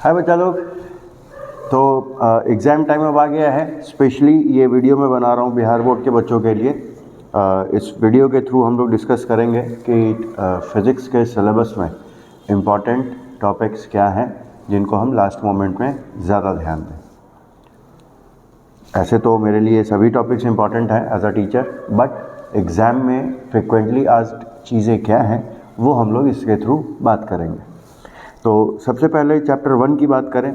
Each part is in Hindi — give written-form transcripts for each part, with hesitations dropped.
हाय बच्चा लोग। तो एग्ज़ाम टाइम अब आ गया है। स्पेशली ये वीडियो मैं बना रहा हूँ बिहार बोर्ड के बच्चों के लिए। इस वीडियो के थ्रू हम लोग डिस्कस करेंगे कि फिज़िक्स के सिलेबस में इम्पॉर्टेंट टॉपिक्स क्या हैं जिनको हम लास्ट मोमेंट में ज़्यादा ध्यान दें। ऐसे तो मेरे लिए सभी टॉपिक्स इम्पॉर्टेंट हैं as a teacher, but exam में फ्रिक्वेंटली आस्क्ड चीज़ें क्या हैं वो हम लोग इसके थ्रू बात करेंगे। तो सबसे पहले चैप्टर 1 की बात करें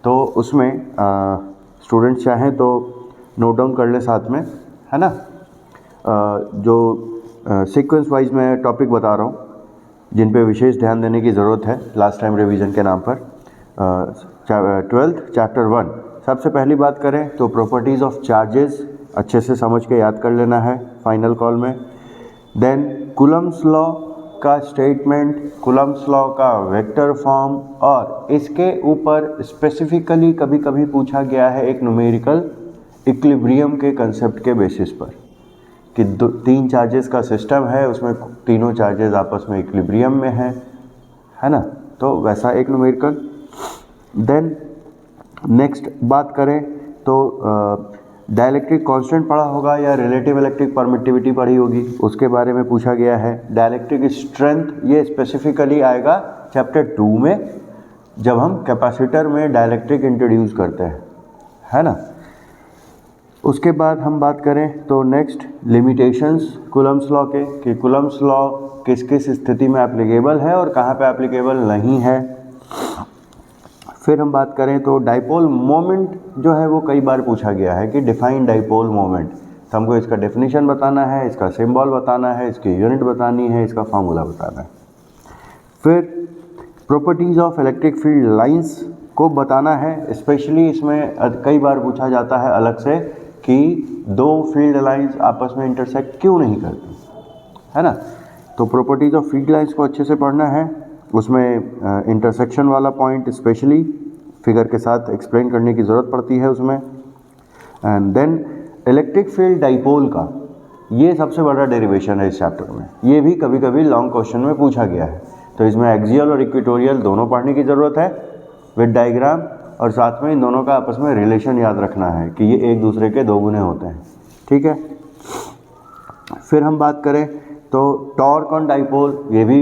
तो उसमें स्टूडेंट्स चाहें तो नोट डाउन कर ले साथ में, है ना। जो सीक्वेंस वाइज मैं टॉपिक बता रहा हूँ जिन पे विशेष ध्यान देने की ज़रूरत है लास्ट टाइम रिवीजन के नाम पर। 12th चैप्टर 1 सबसे पहली बात करें तो प्रॉपर्टीज़ ऑफ चार्जेस अच्छे से समझ के याद कर लेना है फाइनल कॉल में। देन कूलम्स लॉ का स्टेटमेंट, कूलम्स लॉ का वेक्टर फॉर्म, और इसके ऊपर स्पेसिफिकली कभी कभी पूछा गया है एक न्यूमेरिकल इक्विलिब्रियम के कंसेप्ट के बेसिस पर कि तीन चार्जेस का सिस्टम है, उसमें तीनों चार्जेस आपस में इक्विलिब्रियम में है ना। तो वैसा एक न्यूमेरिकल। देन नेक्स्ट बात करें तो डाइलेक्ट्रिक कांस्टेंट पढ़ा होगा या रिलेटिव इलेक्ट्रिक परमिटिविटी पढ़ी होगी, उसके बारे में पूछा गया है। डाइलेक्ट्रिक स्ट्रेंथ ये स्पेसिफिकली आएगा चैप्टर 2 में जब हम कैपेसिटर में डाइलेक्ट्रिक इंट्रोड्यूस करते हैं, है ना। उसके बाद हम बात करें तो नेक्स्ट लिमिटेशंस कूलम्स लॉ के कि कूलम्स लॉ किस किस स्थिति में एप्लीकेबल है और कहाँ पे एप्लीकेबल नहीं है। फिर हम बात करें तो डाइपोल मोमेंट जो है वो कई बार पूछा गया है कि डिफाइन डाइपोल मोमेंट, तो हमको इसका डेफिनेशन बताना है, इसका सिंबल बताना है, इसकी यूनिट बतानी है, इसका फार्मूला बताना है। फिर properties of electric field lines को बताना है। स्पेशली इसमें कई बार पूछा जाता है अलग से कि दो फील्ड लाइंस आपस में इंटरसेक्ट क्यों नहीं करती, है ना। तो प्रॉपर्टीज़ ऑफ फील्ड लाइंस को अच्छे से पढ़ना है, उसमें इंटरसेक्शन वाला पॉइंट स्पेशली फिगर के साथ एक्सप्लेन करने की ज़रूरत पड़ती है उसमें। And then electric field dipole का ये सबसे बड़ा डेरिवेशन है इस चैप्टर में, ये भी कभी कभी लॉन्ग क्वेश्चन में पूछा गया है। तो इसमें एक्सियल और इक्वेटोरियल दोनों पढ़ने की ज़रूरत है विद डायग्राम, और साथ में इन दोनों का आपस में रिलेशन याद रखना है कि ये एक दूसरे के दो गुने होते हैं, ठीक है। फिर हम बात करें तो टॉर्क ऑन डाइपोल, ये भी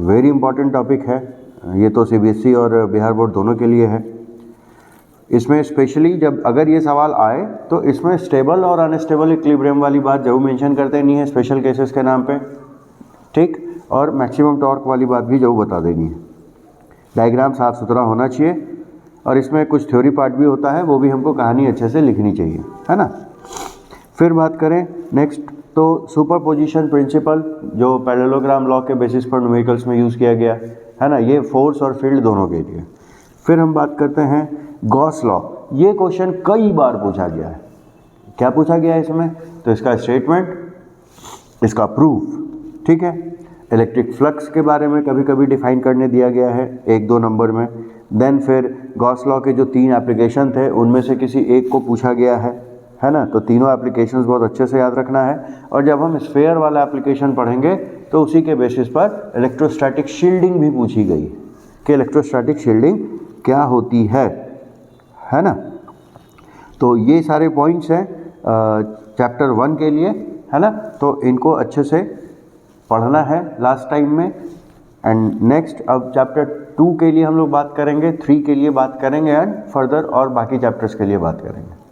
वेरी इंपॉर्टेंट टॉपिक है, ये तो सीबीएसई और बिहार बोर्ड दोनों के लिए है। इसमें स्पेशली जब अगर ये सवाल आए तो इसमें स्टेबल और अनस्टेबल इक्विलिब्रियम वाली बात जरूर मेंशन करते नहीं है स्पेशल केसेस के नाम पे, ठीक, और मैक्सिमम टॉर्क वाली बात भी जरूर बता देनी है। डायग्राम साफ सुथरा होना चाहिए और इसमें कुछ थ्योरी पार्ट भी होता है, वो भी हमको कहानी अच्छे से लिखनी चाहिए, है ना। फिर बात करें नेक्स्ट तो सुपरपोजिशन प्रिंसिपल जो पैरेललोग्राम लॉ के बेसिस पर न्यूमेरिकल्स में यूज़ किया गया है ना, ये फोर्स और फील्ड दोनों के लिए। फिर हम बात करते हैं गॉस लॉ, ये क्वेश्चन कई बार पूछा गया है। क्या पूछा गया है इसमें, तो इसका स्टेटमेंट, इसका प्रूफ, ठीक है। इलेक्ट्रिक फ्लक्स के बारे में कभी कभी डिफाइन करने दिया गया है 1-2 नंबर में। देन फिर गॉस लॉ के जो 3 एप्लीकेशन थे उनमें से किसी एक को पूछा गया है ना। तो तीनों एप्लीकेशंस बहुत अच्छे से याद रखना है, और जब हम स्फेयर वाला एप्लीकेशन पढ़ेंगे तो उसी के बेसिस पर इलेक्ट्रोस्टैटिक शील्डिंग भी पूछी गई कि इलेक्ट्रोस्टैटिक शील्डिंग क्या होती है ना। तो ये सारे पॉइंट्स हैं चैप्टर 1 के लिए, है ना। तो इनको अच्छे से पढ़ना है लास्ट टाइम में। एंड नेक्स्ट अब चैप्टर 2 के लिए हम लोग बात करेंगे, 3 के लिए बात करेंगे एंड फर्दर और बाकी चैप्टर्स के लिए बात करेंगे।